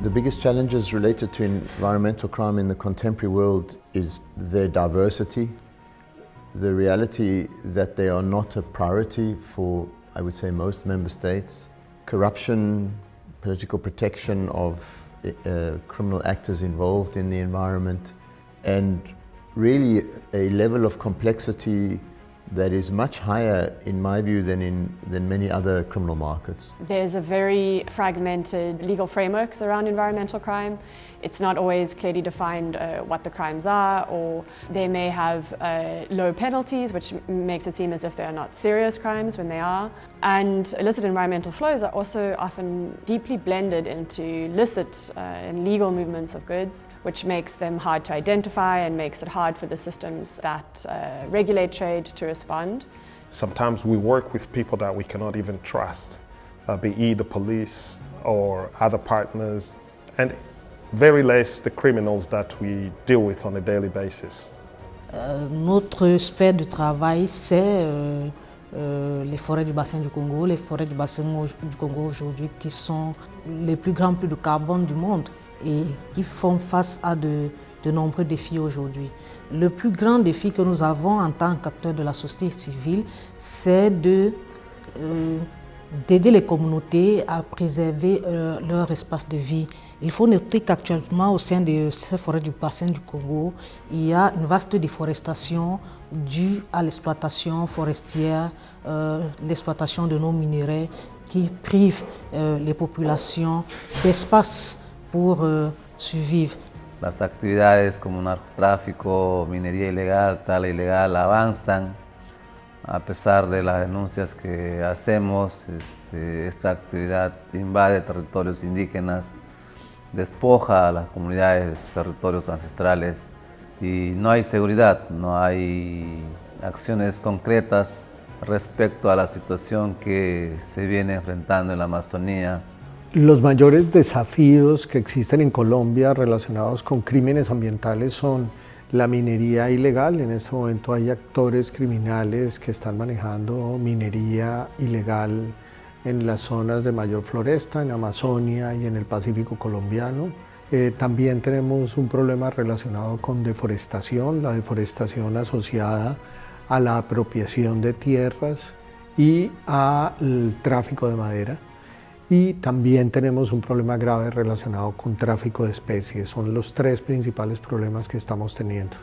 The biggest challenges related to environmental crime in the contemporary world is their diversity, the reality that they are not a priority for, I would say, most member states, corruption, political protection of criminal actors involved in the environment, and really a level of complexity that is much higher, in my view, than many other criminal markets. There's a very fragmented legal frameworks around environmental crime. It's not always clearly defined what the crimes are, or they may have low penalties, which makes it seem as if they are not serious crimes when they are. And illicit environmental flows are also often deeply blended into licit and legal movements of goods, which makes them hard to identify and makes it hard for the systems that regulate trade to respond. Sometimes we work with people that we cannot even trust, be it the police or other partners, and very less the criminals that we deal with on a daily basis. Notre sphère de travail, c'est les forêts du bassin du Congo. Les forêts du bassin du Congo aujourd'hui qui sont les plus grands puits de carbone du monde et qui font face à de nombreux défis aujourd'hui. Le plus grand défi que nous avons en tant qu'acteurs de la société civile, c'est d'aider les communautés à préserver leur espace de vie. Il faut noter qu'actuellement, au sein de ces forêts du bassin du Congo, il y a une vaste déforestation due à l'exploitation forestière, l'exploitation de nos minerais qui prive les populations d'espace pour survivre. Las actividades como narcotráfico, minería ilegal, tala ilegal avanzan. A pesar de las denuncias que hacemos, esta actividad invade territorios indígenas, despoja a las comunidades de sus territorios ancestrales y no hay seguridad, no hay acciones concretas respecto a la situación que se viene enfrentando en la Amazonía. Los mayores desafíos que existen en Colombia relacionados con crímenes ambientales son la minería ilegal. En este momento hay actores criminales que están manejando minería ilegal en las zonas de mayor floresta, en Amazonia y en el Pacífico colombiano. También tenemos un problema relacionado con deforestación, la deforestación asociada a la apropiación de tierras y al tráfico de madera. Y también tenemos un problema grave relacionado con tráfico de especies. Son los tres principales problemas que estamos teniendo.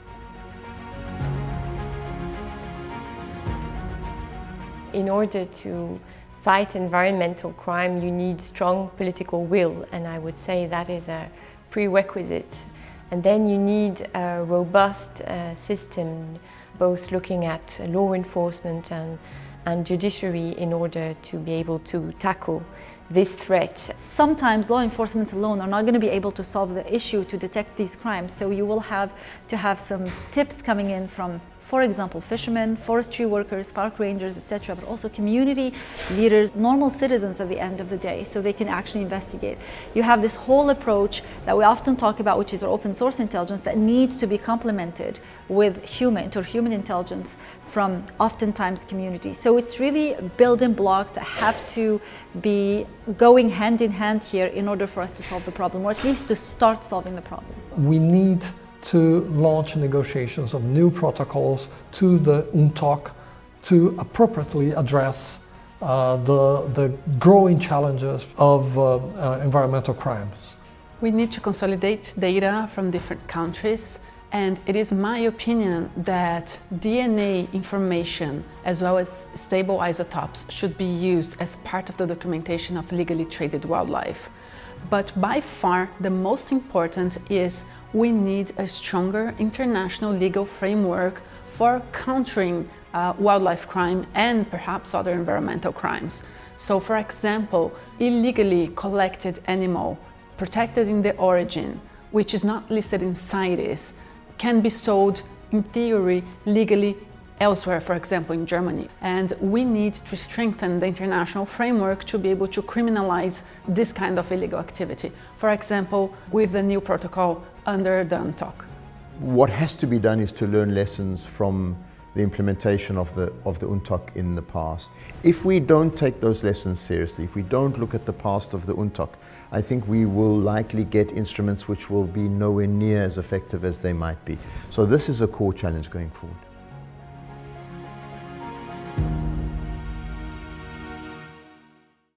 In order to fight environmental crime, you need strong political will, and I would say that is a prerequisite. And then you need a robust system, both looking at law enforcement and judiciary in order to be able to tackle this threat. Sometimes law enforcement alone are not going to be able to solve the issue to detect these crimes, so you will have to have some tips coming in from, for example, fishermen, forestry workers, park rangers, etc., but also community leaders, normal citizens at the end of the day, so they can actually investigate. You have this whole approach that we often talk about, which is our open source intelligence, that needs to be complemented with interhuman intelligence from oftentimes communities. So it's really building blocks that have to be going hand in hand here in order for us to solve the problem, or at least to start solving the problem. We need to launch negotiations of new protocols to the GI-TOC to appropriately address the growing challenges of environmental crimes. We need to consolidate data from different countries, and it is my opinion that DNA information as well as stable isotopes should be used as part of the documentation of legally traded wildlife. But by far the most important is we need a stronger international legal framework for countering wildlife crime and perhaps other environmental crimes. So for example, illegally collected animal protected in the origin, which is not listed in CITES, can be sold in theory legally elsewhere, for example in Germany. And we need to strengthen the international framework to be able to criminalize this kind of illegal activity. For example, with the new protocol under the GI-TOC. What has to be done is to learn lessons from the implementation of the UNTOC in the past. If we don't take those lessons seriously, if we don't look at the past of the UNTOC, I think we will likely get instruments which will be nowhere near as effective as they might be. So this is a core challenge going forward.